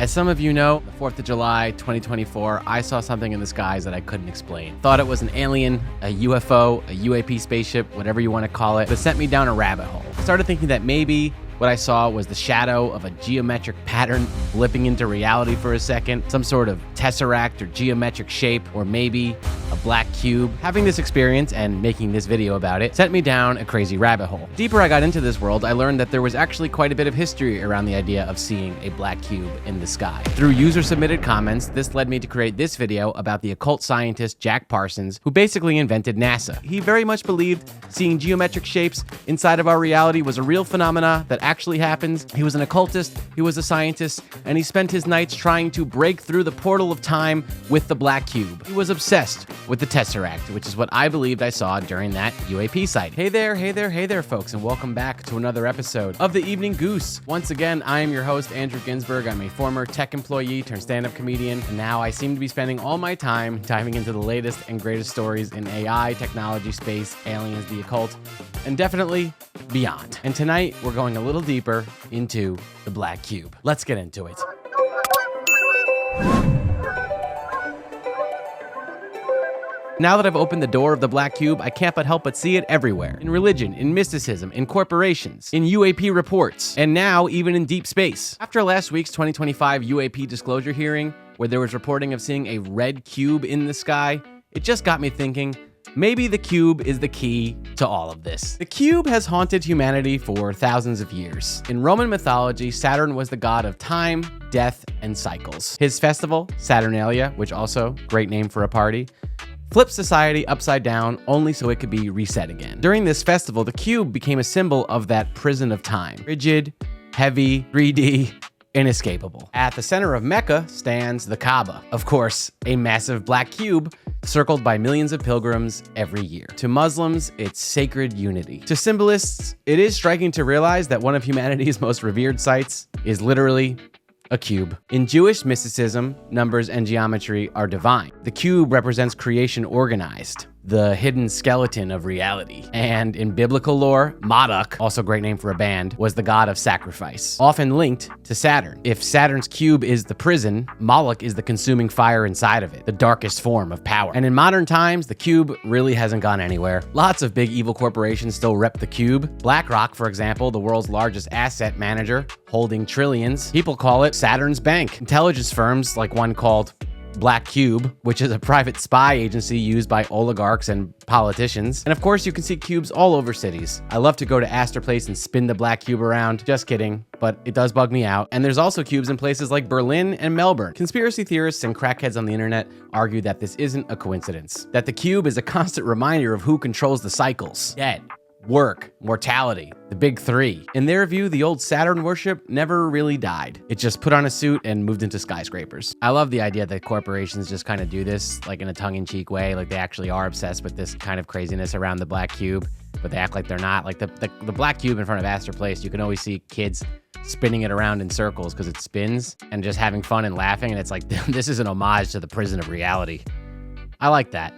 As some of you know, the 4th of July, 2024, I saw something in the skies that I couldn't explain. Thought it was an alien, a UFO, a UAP spaceship, whatever you want to call it, but sent me down a rabbit hole. I started thinking that maybe what I saw was the shadow of a geometric pattern blipping into reality for a second, some sort of tesseract or geometric shape, or maybe a black cube. Having this experience and making this video about it sent me down a crazy rabbit hole. The deeper I got into this world, I learned that there was actually quite a bit of history around the idea of seeing a black cube in the sky. Through user-submitted comments, this led me to create this video about the occult scientist Jack Parsons, who basically invented NASA. He very much believed seeing geometric shapes inside of our reality was a real phenomena that actually happens. He was an occultist, he was a scientist, and he spent his nights trying to break through the portal of time with the black cube. He was obsessed with the tesseract, which is what I believed I saw during that UAP sighting. Hey there, folks, and welcome back to another episode of The Evening Goose. Once again, I am your host, Andrew Ginsberg. I'm a former tech employee turned stand-up comedian, and now I seem to be spending all my time diving into the latest and greatest stories in AI, technology, space, aliens, the occult, and definitely beyond. And tonight, we're going a little deeper into the black cube. Let's get into it. Now that I've opened the door of the black cube, I can't but help but see it everywhere. In religion, in mysticism, in corporations, in UAP reports, and now even in deep space. After last week's 2025 UAP disclosure hearing, where there was reporting of seeing a red cube in the sky, it just got me thinking, maybe the cube is the key to all of this. The cube has haunted humanity for thousands of years. In Roman mythology, Saturn was the god of time, death, and cycles. His festival, Saturnalia, which also, great name for a party, flipped society upside down only so it could be reset again. During this festival, the cube became a symbol of that prison of time. Rigid, heavy, 3D, inescapable. At the center of Mecca stands the Kaaba. Of course, a massive black cube circled by millions of pilgrims every year. To Muslims, it's sacred unity. To symbolists, it is striking to realize that one of humanity's most revered sites is literally a cube. In Jewish mysticism, numbers and geometry are divine. The cube represents creation organized, the hidden skeleton of reality. And in biblical lore, Marduk, also a great name for a band, was the god of sacrifice, often linked to Saturn. If Saturn's cube is the prison, Moloch is the consuming fire inside of it, the darkest form of power. And in modern times, the cube really hasn't gone anywhere. Lots of big evil corporations still rep the cube. BlackRock, for example, the world's largest asset manager, holding trillions. People call it Saturn's bank. Intelligence firms, like one called Black Cube, which is a private spy agency used by oligarchs and politicians. And of course, you can see cubes all over cities. I love to go to Astor Place and spin the black cube around. Just kidding, but it does bug me out. And there's also cubes in places like Berlin and Melbourne. Conspiracy theorists and crackheads on the internet argue that this isn't a coincidence, that the cube is a constant reminder of who controls the cycles. Dead, work, mortality, the big three. In their view, the old Saturn worship never really died. It just put on a suit and moved into skyscrapers. I love the idea that corporations just kind of do this like in a tongue-in-cheek way, like they actually are obsessed with this kind of craziness around the black cube, but they act like they're not. Like the black cube in front of Astor Place, you can always see kids spinning it around in circles because it spins and just having fun and laughing, and it's like, this is an homage to the prison of reality. I like that.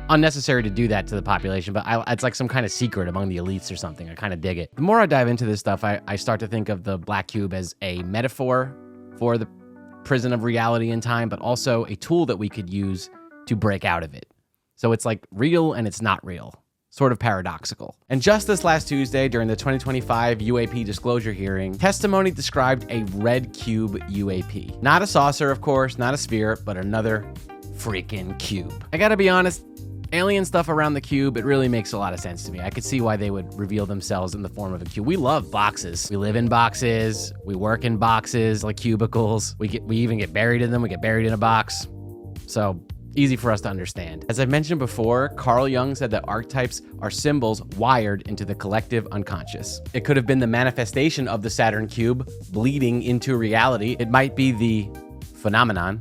Unnecessary to do that to the population, but it's like some kind of secret among the elites or something. I kind of dig it. The more I dive into this stuff, I start to think of the black cube as a metaphor for the prison of reality and time, but also a tool that we could use to break out of it. So it's like real and it's not real. Sort of paradoxical. And just this last Tuesday, during the 2025 UAP disclosure hearing, testimony described a red cube UAP. Not a saucer, of course, not a sphere, but another freaking cube. I gotta be honest, alien stuff around the cube, it really makes a lot of sense to me. I could see why they would reveal themselves in the form of a cube. We love boxes. We live in boxes. We work in boxes, like cubicles. We even get buried in them. We get buried in a box. So easy for us to understand. As I've mentioned before, Carl Jung said that archetypes are symbols wired into the collective unconscious. It could have been the manifestation of the Saturn cube bleeding into reality. It might be the phenomenon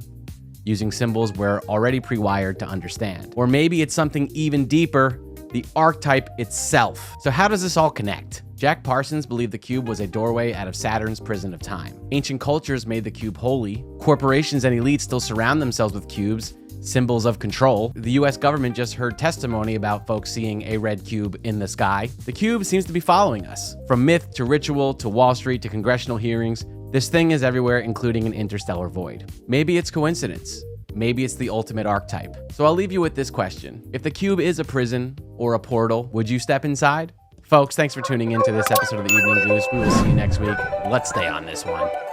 using symbols we're already pre-wired to understand. Or maybe it's something even deeper, the archetype itself. So how does this all connect? Jack Parsons believed the cube was a doorway out of Saturn's prison of time. Ancient cultures made the cube holy. Corporations and elites still surround themselves with cubes, symbols of control. The US government just heard testimony about folks seeing a red cube in the sky. The cube seems to be following us. From myth to ritual to Wall Street to congressional hearings, This thing is everywhere, including an interstellar void. Maybe it's coincidence. Maybe it's the ultimate archetype. So I'll leave you with this question. If the cube is a prison or a portal, would you step inside? Folks, thanks for tuning in to this episode of the Evening Goose. We will see you next week. Let's stay on this one.